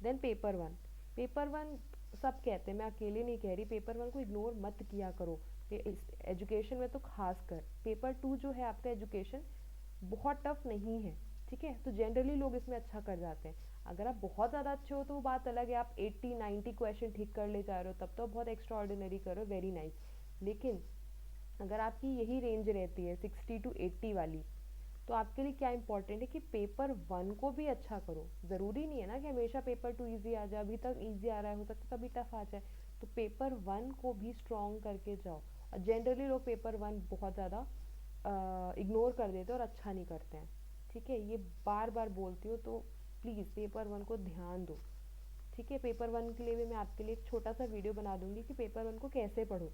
देन पेपर 1 सब कहते हैं, मैं अकेले नहीं कह रही, पेपर 1 को इग्नोर मत किया करो। एजुकेशन में तो खास कर पेपर 2 जो है आपका एजुकेशन बहुत टफ नहीं है, ठीक है। तो जनरली लोग इसमें अच्छा कर जाते हैं। अगर आप बहुत ज़्यादा अच्छे हो तो वो बात अलग है, आप 80-90 क्वेश्चन ठीक कर ले जा रहे हो, तब तो बहुत एक्स्ट्रा ऑर्डिनरी करो, वेरी नाइस। लेकिन अगर आपकी यही रेंज रहती है 60 to 80 वाली, तो आपके लिए क्या इंपॉर्टेंट है कि पेपर वन को भी अच्छा करो। ज़रूरी नहीं है ना कि हमेशा पेपर टू ईजी आ जाए, अभी तक ईजी आ रहा है, हो सकता है कभी टफ आ जाए, तो पेपर वन को भी स्ट्रॉन्ग करके जाओ। और जनरली लोग पेपर वन बहुत ज़्यादा इग्नोर कर देते हैं और अच्छा नहीं करते हैं, ठीक है, ये बार बार बोलती हूँ, तो प्लीज़ पेपर वन को ध्यान दो, ठीक है। पेपर वन के लिए भी मैं आपके लिए एक छोटा सा वीडियो बना दूंगी कि पेपर वन को कैसे पढ़ो,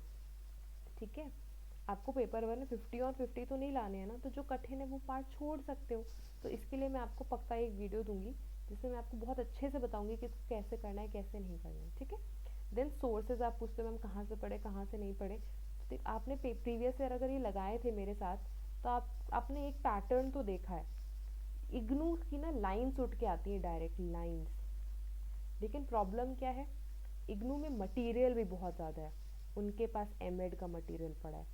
ठीक है। आपको पेपर वन में 50 और 50 तो नहीं लाने हैं ना, तो जो कठिन है वो पार्ट छोड़ सकते हो। तो इसके लिए मैं आपको पक्का एक वीडियो दूंगी जिसमें मैं आपको बहुत अच्छे से बताऊंगी कि इसको कैसे करना है कैसे नहीं करना है, ठीक है। देन सोर्सेज आप पूछते हो मैम कहाँ से पढ़े कहाँ से नहीं पढ़े, तो आपने प्रीवियस ईयर अगर ये लगाए थे मेरे साथ, तो आपने एक पैटर्न तो देखा है। इग्नू की ना लाइन्स उठ के आती हैं, डायरेक्ट लाइन्स। लेकिन प्रॉब्लम क्या है, इग्नू में मटेरियल भी बहुत ज़्यादा है। उनके पास एमएड का मटेरियल पड़ा है,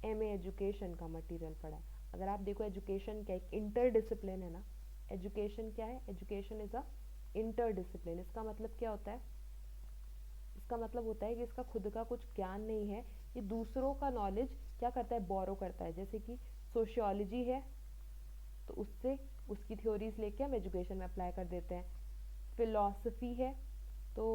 एमए एजुकेशन का मटेरियल पड़ा है। अगर आप देखो एजुकेशन क्या एक इंटर डिसिप्लिन है ना, एजुकेशन क्या है, education is a inter discipline. इसका मतलब क्या होता है, इसका मतलब होता है कि इसका खुद का कुछ ज्ञान नहीं है, ये दूसरों का नॉलेज क्या करता है, बोरो करता है। जैसे कि सोशियोलॉजी है तो उससे उसकी थ्योरीज लेके हम एजुकेशन में अप्लाई कर देते हैं। फिलॉसफी है तो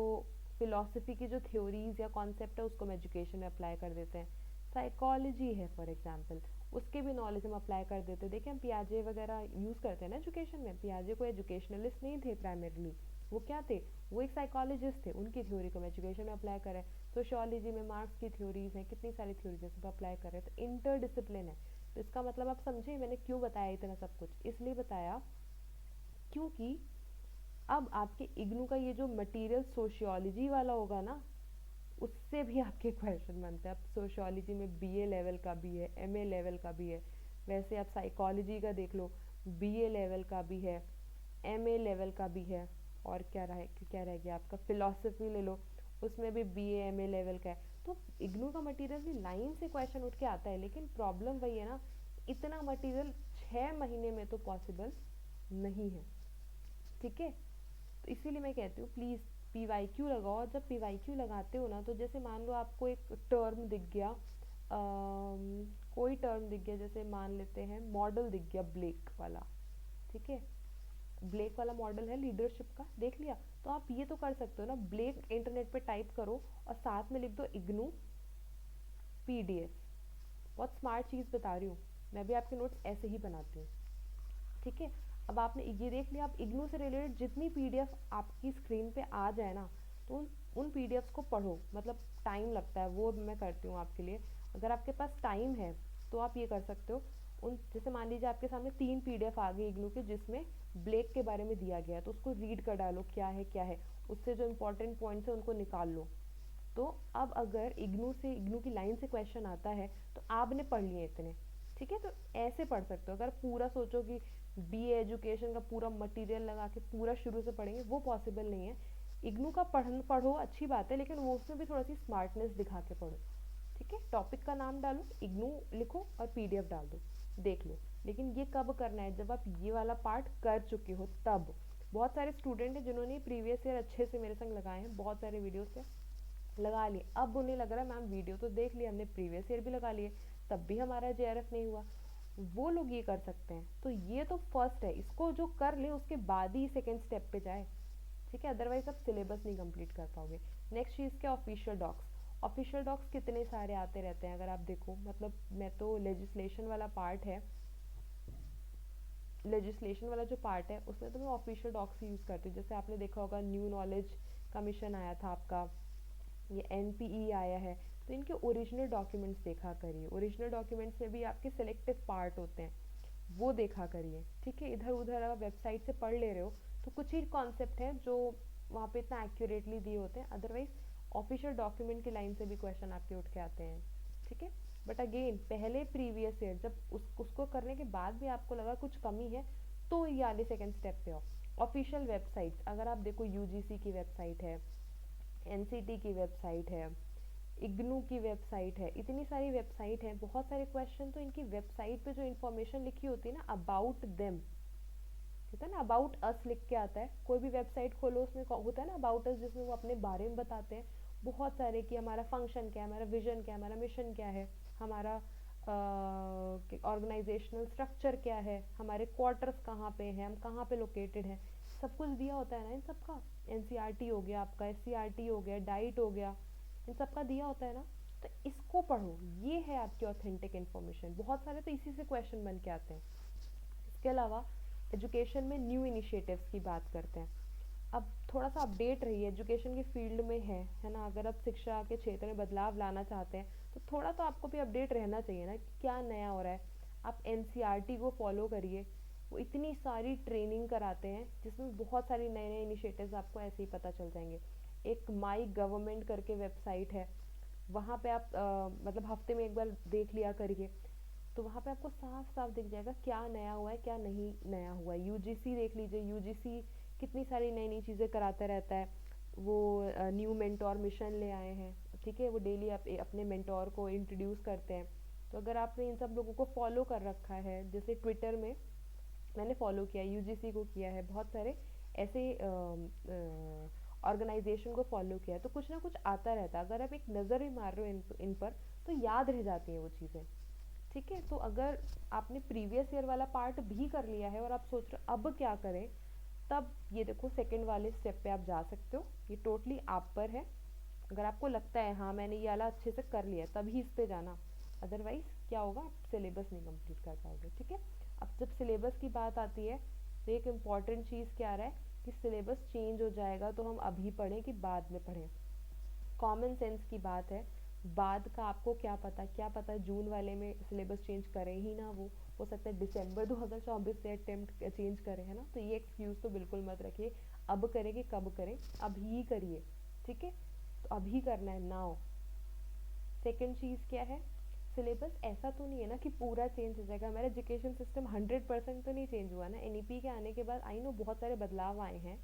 फिलॉसफी की जो थ्योरीज या कॉन्सेप्ट है उसको हम एजुकेशन में अप्लाई कर देते हैं। साइकोलॉजी है फॉर एग्जांपल, उसके भी नॉलेज हम अप्लाई कर देते हैं। देखिए हम पियाजे वगैरह यूज़ करते हैं ना एजुकेशन में, पियाजे को एजुकेशनलिस्ट नहीं थे प्राइमरीली, वो क्या थे, वो एक साइकोलॉजिस्ट थे, उनकी थ्योरी को हम एजुकेशन में अप्लाई करें। सोशियोलॉजी में मार्क्स की थ्योरीज हैं, कितनी सारी थ्योरीज है, सब अप्लाई करें, तो इंटर डिसिप्लिन है। तो इसका मतलब आप समझे मैंने क्यों बताया इतना सब कुछ, इसलिए बताया क्योंकि अब आपके इग्नू का ये जो मटेरियल सोशियोलॉजी वाला होगा ना, उससे भी आपके क्वेश्चन बनते हैं। अब सोशियोलॉजी में बीए लेवल का भी है, एमए लेवल का भी है। वैसे आप साइकोलॉजी का देख लो, बीए लेवल का भी है, एमए लेवल का भी है। और क्या रह गया आपका, फिलॉसफी ले लो, उसमें भी बीए एमए लेवल का है। तो इग्नू का मटेरियल भी लाइन से क्वेश्चन उठ के आता है, लेकिन प्रॉब्लम वही है ना, इतना मटेरियल 6 महीने में तो पॉसिबल नहीं है, ठीक है। तो इसीलिए मैं कहती हूँ प्लीज़ पीवाईक्यू लगाओ। और जब पीवाईक्यू लगाते हो ना, तो जैसे मान लो आपको एक टर्म दिख गया, कोई टर्म दिख गया, जैसे मान लेते हैं मॉडल दिख गया ब्लेक वाला, ठीक है, ब्लेक वाला मॉडल है लीडरशिप का, देख लिया, तो आप ये तो कर सकते हो ना, ब्लेक इंटरनेट पे टाइप करो और साथ में लिख दो इग्नू पीडीएफ। बहुत स्मार्ट चीज़ बता रही हूँ, मैं भी आपके नोट्स ऐसे ही बनाती हूँ, ठीक है। अब आपने ये देख लिया, आप इग्नू से रिलेटेड जितनी पीडीएफ आपकी स्क्रीन पे आ जाए ना, तो उन पीडीएफ्स को पढ़ो। मतलब टाइम लगता है, वो मैं करती हूँ आपके लिए। अगर आपके पास टाइम है तो आप ये कर सकते हो, उन जैसे मान लीजिए आपके सामने 3 पीडीएफ आ गई इग्नू के जिसमें ब्लेक के बारे में दिया गया है, तो उसको रीड कर डालो क्या है, उससे जो इंपॉर्टेंट पॉइंट्स है उनको निकाल लो। तो अब अगर इग्नू की लाइन से क्वेश्चन आता है तो आपने पढ़ लिए इतने, ठीक है, तो ऐसे पढ़ सकते हो। अगर पूरा सोचो कि बीए एजुकेशन का पूरा मटेरियल लगा के पूरा शुरू से पढ़ेंगे, वो पॉसिबल नहीं है। इग्नू का पढ़ो अच्छी बात है, लेकिन वो उसमें भी थोड़ा सी स्मार्टनेस दिखा के पढ़ो, ठीक है। टॉपिक का नाम डालो, इग्नू लिखो और पीडीएफ डाल दो, देख लो। लेकिन ये कब करना है, जब आप ये वाला पार्ट कर चुके हो तब। बहुत सारे स्टूडेंट हैं जिन्होंने प्रीवियस ईयर अच्छे से मेरे संग लगाए हैं, बहुत सारे वीडियो से लगा लिए, अब उन्हें लग रहा है मैम वीडियो तो देख लिया हमने, प्रीवियस ईयर भी लगा लिए, तब भी हमारा जेआरएफ नहीं हुआ। वो लोग ये कर सकते हैं। तो ये तो फर्स्ट है, इसको जो कर ले उसके बाद ही सेकेंड स्टेप पे जाए, ठीक है, अदरवाइज आप सिलेबस नहीं कंप्लीट कर पाओगे। नेक्स्ट चीज़ क्या, ऑफिशियल डॉक्स। ऑफिशियल डॉक्स कितने सारे आते रहते हैं, अगर आप देखो, मतलब मैं तो लेजिस्लेशन वाला पार्ट है, लेजिस्लेशन वाला जो पार्ट है उसमें तो मैं ऑफिशियल डॉक्स यूज़ करती हूँ। जैसे आपने देखा होगा न्यू नॉलेज कमीशन आया था आपका, ये एनपीई आया है, तो इनके ओरिजिनल डॉक्यूमेंट्स देखा करिए। ओरिजिनल डॉक्यूमेंट्स में भी आपके सिलेक्टिव पार्ट होते हैं, वो देखा करिए, ठीक है। इधर उधर अगर वेबसाइट से पढ़ ले रहे हो तो कुछ ही कॉन्सेप्ट हैं जो वहाँ पे इतना एक्यूरेटली दिए होते हैं, अदरवाइज ऑफिशियल डॉक्यूमेंट की लाइन से भी क्वेश्चन आपके उठ के आते हैं, ठीक है। बट अगेन पहले प्रीवियस ईयर जब उसको करने के बाद भी आपको लगा कुछ कमी है, तो ये वाले सेकेंड स्टेप पे आओ। ऑफिशियल वेबसाइट्स अगर आप देखो, यूजीसी की वेबसाइट है, एनसीटी की वेबसाइट है, इग्नू की वेबसाइट है, इतनी सारी वेबसाइट है, बहुत सारे क्वेश्चन तो इनकी वेबसाइट पे जो इन्फॉर्मेशन लिखी होती है ना अबाउट देम, होता है ना अबाउट अस लिख के आता है, कोई भी वेबसाइट खोलो उसमें होता है ना अबाउट अस, जिसमें वो अपने बारे में बताते हैं बहुत सारे, कि हमारा फंक्शन क्या है, हमारा विजन क्या है, हमारा मिशन क्या है, हमारा ऑर्गेनाइजेशनल स्ट्रक्चर क्या है, हमारे क्वार्टर्स कहाँ पे हैं, हम कहाँ पे लोकेटेड हैं, सब कुछ दिया होता है ना इन सब का। एनसीईआरटी हो गया आपका, एससीईआरटी हो गया, डाइट हो गया, इन सब का दिया होता है ना। तो इसको पढ़ो, ये है आपकी ऑथेंटिक इन्फॉर्मेशन। बहुत सारे तो इसी से क्वेश्चन बन के आते हैं। इसके अलावा एजुकेशन में न्यू इनिशिएटिव्स की बात करते हैं। अब थोड़ा सा अपडेट रहिए, एजुकेशन के फील्ड में है ना, अगर आप शिक्षा के क्षेत्र में बदलाव लाना चाहते हैं तो थोड़ा तो आपको भी अपडेट रहना चाहिए ना कि क्या नया हो रहा है। आप एनसीईआरटी को फॉलो करिए, वो इतनी सारी ट्रेनिंग कराते हैं जिसमें बहुत सारी नए नए इनिशिएटिव्स आपको ऐसे ही पता चल जाएंगे। एक माई गवर्नमेंट करके वेबसाइट है, वहाँ पे आप मतलब हफ्ते में एक बार देख लिया करिए, तो वहाँ पे आपको साफ साफ दिख जाएगा क्या नया हुआ है क्या नहीं नया हुआ है। यूजीसी देख लीजिए, यूजीसी कितनी सारी नई नई चीज़ें कराता रहता है। वो न्यू मेंटोर मिशन ले आए हैं, ठीक है, वो डेली आप अपने मेंटोर को इंट्रोड्यूस करते हैं। तो अगर आपने इन सब लोगों को फॉलो कर रखा है, जैसे ट्विटर में मैंने फॉलो किया, यूजीसी को किया है, बहुत सारे ऐसे ऑर्गेनाइजेशन को फॉलो किया है, तो कुछ ना कुछ आता रहता है। अगर आप एक नज़र भी मार रहे हो इन पर, तो याद रह जाती हैं वो चीज़ें। ठीक है, तो अगर आपने प्रीवियस ईयर वाला पार्ट भी कर लिया है और आप सोच रहे हो अब क्या करें, तब ये देखो सेकंड वाले स्टेप पे आप जा सकते हो। ये टोटली आप पर है। अगर आपको लगता है हाँ मैंने ये वाला अच्छे से कर लिया, तभी इस पे जाना। अदरवाइज क्या होगा, आप सिलेबस नहीं कंप्लीट कर पाओगे। ठीक है, अब जब सिलेबस की बात आती है तो एक इम्पॉर्टेंट चीज़ क्या रहा है कि सिलेबस चेंज हो जाएगा, तो हम अभी पढ़ें कि बाद में पढ़ें। कॉमन सेंस की बात है, बाद का आपको क्या पता जून वाले में सिलेबस चेंज करें ही ना, वो हो सकता है दिसंबर 2024 से अटेम्प्ट चेंज करें, है ना। तो ये एक्सक्यूज़ तो बिल्कुल मत रखिए, अब करें कि कब करें, अभी ही करिए। ठीक है, तो अभी करना है, नाउ। सेकेंड चीज़ क्या है, सिलेबस ऐसा तो नहीं है ना कि पूरा चेंज हो जाएगा। हमारा एजुकेशन सिस्टम 100% तो नहीं चेंज हुआ ना। एनईपी के आने के बाद आई नो बहुत सारे बदलाव आए हैं,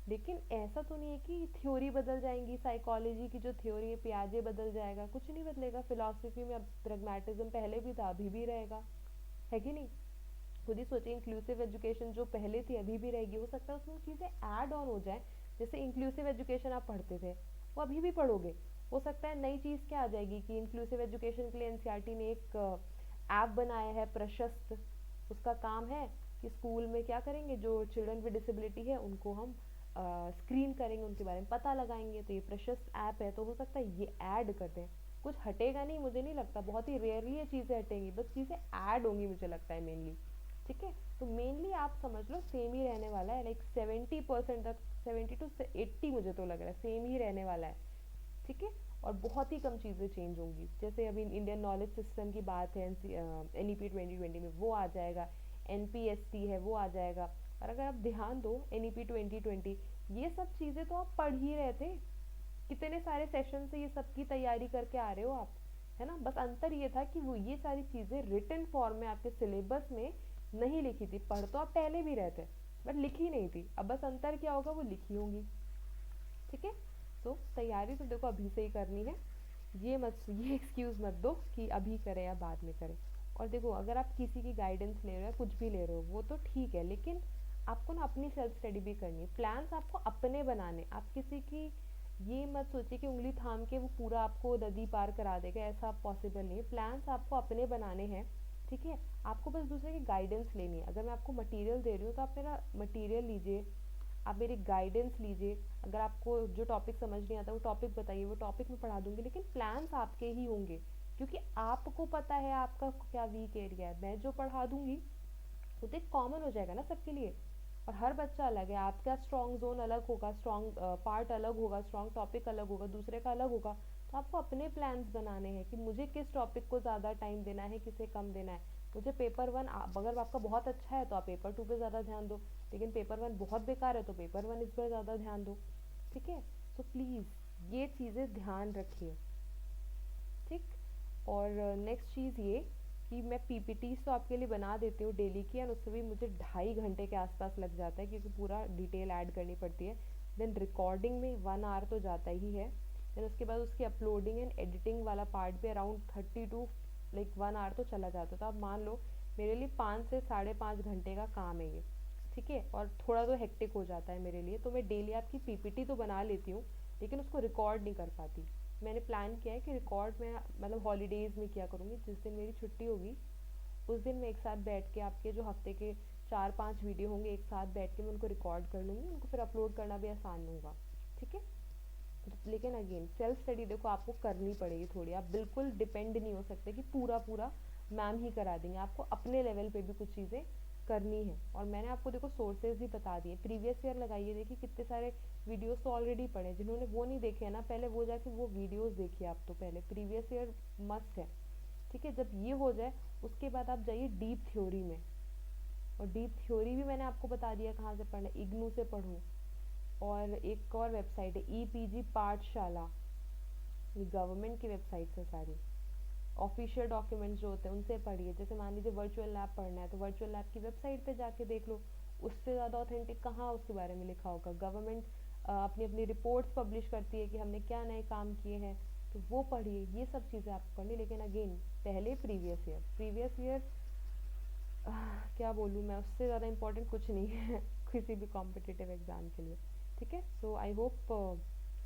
लेकिन ऐसा तो नहीं है कि थ्योरी बदल जाएंगी। साइकोलॉजी की जो थ्योरी है, पियाजे बदल जाएगा, कुछ नहीं बदलेगा। फिलॉसफी में अब प्रैग्मेटिज्म पहले भी था, अभी भी रहेगा, है कि नहीं। खुद ही सोचिए, इंक्लूसिव एजुकेशन जो पहले थी अभी भी रहेगी, हो सकता है उसमें चीज़ें ऐड ऑन हो जाए। जैसे इंक्लूसिव एजुकेशन आप पढ़ते थे, वो अभी भी पढ़ोगे। हो सकता है नई चीज़ क्या आ जाएगी कि इंक्लूसिव एजुकेशन के लिए एनसीईआरटी ने एक ऐप बनाया है, प्रशस्त। उसका काम है कि स्कूल में क्या करेंगे, जो चिल्ड्रन विद डिसेबिलिटी है उनको हम स्क्रीन करेंगे, उनके बारे में पता लगाएंगे। तो ये प्रशस्त ऐप है, तो हो सकता है ये ऐड कर दें। कुछ हटेगा नहीं, मुझे नहीं लगता, बहुत ही रेयरली ये चीज़ें हटेंगी, बस चीज़ें ऐड होंगी मुझे लगता है मेनली। ठीक है, तो मेनली आप समझ लो सेम ही रहने वाला है, लाइक 70% तक, 70 to 80 मुझे तो लग रहा है सेम ही रहने वाला है। ठीक है, और बहुत ही कम चीज़ें चेंज होंगी। जैसे अभी इंडियन नॉलेज सिस्टम की बात है, एनईपी 2020 में वो आ जाएगा, एनपीएसटी है वो आ जाएगा। और अगर आप ध्यान दो, एनईपी 2020 ये सब चीज़ें तो आप पढ़ ही रहे थे, कितने सारे सेशन से ये सब की तैयारी करके आ रहे हो आप, है ना। बस अंतर ये था कि वो ये सारी चीज़ें रिटन फॉर्म में आपके सिलेबस में नहीं लिखी थी। पढ़ तो आप पहले भी रहे थे, बट लिखी नहीं थी। अब बस अंतर क्या होगा, वो लिखी होंगी। ठीक है, तो तैयारी तो देखो अभी से ही करनी है। ये एक्सक्यूज़ मत दो कि अभी करें या बाद में करें। और देखो, अगर आप किसी की गाइडेंस ले रहे हो या कुछ भी ले रहे हो वो तो ठीक है, लेकिन आपको ना अपनी सेल्फ स्टडी भी करनी है। प्लान्स आपको अपने बनाने, आप किसी की ये मत सोचिए कि उंगली थाम के वो पूरा आपको नदी पार करा देगा, ऐसा पॉसिबल नहीं है। प्लान्स आपको अपने बनाने हैं। ठीक है, आपको बस दूसरे की गाइडेंस लेनी है। अगर मैं आपको मटेरियल दे रही हूँ तो आप मेरा मटेरियल लीजिए, आप मेरी गाइडेंस लीजिए। अगर आपको जो टॉपिक समझ नहीं आता वो टॉपिक बताइए, वो टॉपिक मैं पढ़ा दूंगी, लेकिन प्लान्स आपके ही होंगे, क्योंकि आपको पता है आपका क्या वीक एरिया है। मैं जो पढ़ा दूंगी वो तो एक कॉमन हो जाएगा ना सबके लिए। और हर बच्चा अलग है, आपका स्ट्रॉन्ग जोन अलग होगा, स्ट्रॉन्ग पार्ट अलग होगा, स्ट्रॉन्ग टॉपिक अलग होगा, दूसरे का अलग होगा। तो आपको अपने प्लान्स बनाने हैं कि मुझे किस टॉपिक को ज़्यादा टाइम देना है, किसे कम देना है। मुझे पेपर वन अगर आपका बहुत अच्छा है तो आप पेपर टू पे ज़्यादा ध्यान दो, लेकिन पेपर वन बहुत बेकार है तो पेपर वन इस पर ज़्यादा ध्यान दो। ठीक है, तो प्लीज़ ये चीज़ें ध्यान रखिए। ठीक, और नेक्स्ट चीज़ ये कि मैं पीपीटीज तो आपके लिए बना देती हूँ डेली की, एंड उससे भी मुझे 2.5 घंटे के आसपास लग जाता है, क्योंकि पूरा डिटेल ऐड करनी पड़ती है। देन रिकॉर्डिंग में 1 आवर तो जाता ही है। देन उसके बाद उसकी अपलोडिंग एंड एडिटिंग वाला पार्ट भी अराउंड 32 लाइक 1 आवर तो चला जाता है। तो आप मान लो मेरे लिए 5 से 5.5 घंटे का काम है ये। ठीक है, और थोड़ा तो हेक्टिक हो जाता है मेरे लिए, तो मैं डेली आपकी पीपीटी तो बना लेती हूँ लेकिन उसको रिकॉर्ड नहीं कर पाती। मैंने प्लान किया है कि रिकॉर्ड मैं मतलब हॉलीडेज़ में किया करूँगी, जिस दिन मेरी छुट्टी होगी उस दिन मैं एक साथ बैठ के आपके जो हफ्ते के 4-5 वीडियो होंगे एक साथ बैठ के मैं उनको रिकॉर्ड कर लूँगी, उनको फिर अपलोड करना भी आसान होगा। ठीक है। लेकिन अगेन सेल्फ स्टडी देखो आपको करनी पड़ेगी थोड़ी, आप बिल्कुल डिपेंड नहीं हो सकते कि पूरा पूरा मैम ही करा देंगे, आपको अपने लेवल पे भी कुछ चीज़ें करनी है। और मैंने आपको देखो सोर्सेज भी बता दिए, प्रीवियस ईयर लगाइए, देखिए कितने सारे वीडियोस तो ऑलरेडी पड़े हैं, जिन्होंने वो नहीं देखे हैं ना पहले वो जाके वो वीडियोस देखिए, आप तो पहले प्रीवियस ईयर मस्ट है। ठीक है, जब ये हो जाए उसके बाद आप जाइए डीप थ्योरी में, और डीप थ्योरी भी मैंने आपको बता दिया कहाँ से पढ़ना है, इग्नू से पढ़ो। और एक और वेबसाइट है ईपीजी पाठशाला, ये गवर्नमेंट की वेबसाइट्स है सारी, ऑफिशियल डॉक्यूमेंट्स जो होते हैं उनसे पढ़िए। जैसे मान लीजिए वर्चुअल लैब पढ़ना है तो वर्चुअल लैब की वेबसाइट पे जाके देख लो, उससे ज़्यादा ऑथेंटिक कहाँ उसके बारे में लिखा होगा। गवर्नमेंट अपनी अपनी रिपोर्ट्स पब्लिश करती है कि हमने क्या नए काम किए हैं, तो वो पढ़िए, ये सब चीज़ें आपको पढ़नी। लेकिन अगेन पहले प्रीवियस ईयर क्या बोलूँ मैं, उससे ज़्यादा इम्पोर्टेंट कुछ नहीं है किसी भी कॉम्पिटिटिव एग्ज़ाम के लिए। ठीक है, सो आई होप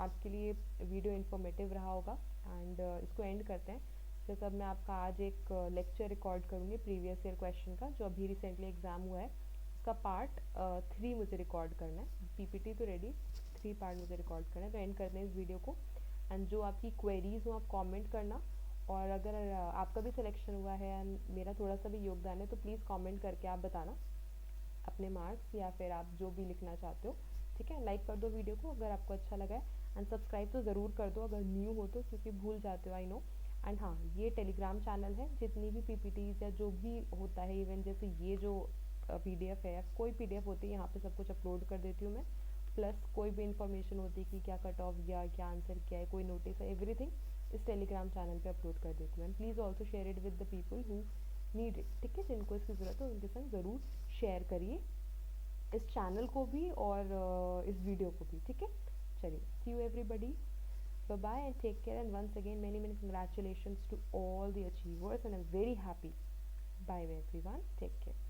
आपके लिए वीडियो इन्फॉर्मेटिव रहा होगा, एंड इसको एंड करते हैं। जैसे अब मैं आपका आज एक लेक्चर रिकॉर्ड करूँगी प्रीवियस ईयर क्वेश्चन का, जो अभी रिसेंटली एग्ज़ाम हुआ है, उसका पार्ट 3 मुझे रिकॉर्ड करना है। पीपीटी तो रेडी, 3 पार्ट मुझे रिकॉर्ड करना है, तो एंड करते हैं इस वीडियो को। एंड जो आपकी क्वेरीज हो आप कमेंट करना, और अगर आपका भी सिलेक्शन हुआ है एंड मेरा थोड़ा सा भी योगदान है तो प्लीज़ कमेंट करके आप बताना अपने मार्क्स, या फिर आप जो भी लिखना चाहते हो। ठीक है, लाइक कर दो वीडियो को अगर आपको अच्छा लगा है, एंड सब्सक्राइब तो ज़रूर कर दो अगर न्यू हो तो, क्योंकि भूल जाते हो आई नो। एंड हाँ, ये टेलीग्राम चैनल है, जितनी भी पीपीटीज या जो भी होता है, इवन जैसे ये जो पीडीएफ है या कोई पीडीएफ होती है, यहाँ पे सब कुछ अपलोड कर देती हूँ मैं। प्लस कोई भी इंफॉर्मेशन होती है कि क्या कट ऑफ गया, क्या आंसर किया है, कोई नोटिस है, एवरीथिंग इस टेलीग्राम चैनल पे अपलोड कर देती हूँ। And please also share it with the people who need it. ठीक है, जिनको इसकी ज़रूरत है उनके संग ज़रूर शेयर करिए, इस चैनल को भी और इस वीडियो को भी। ठीक है, चलिए, see you everybody, bye bye and take care, and once again many congratulations to all the achievers, and I'm very happy. Bye everyone, take care.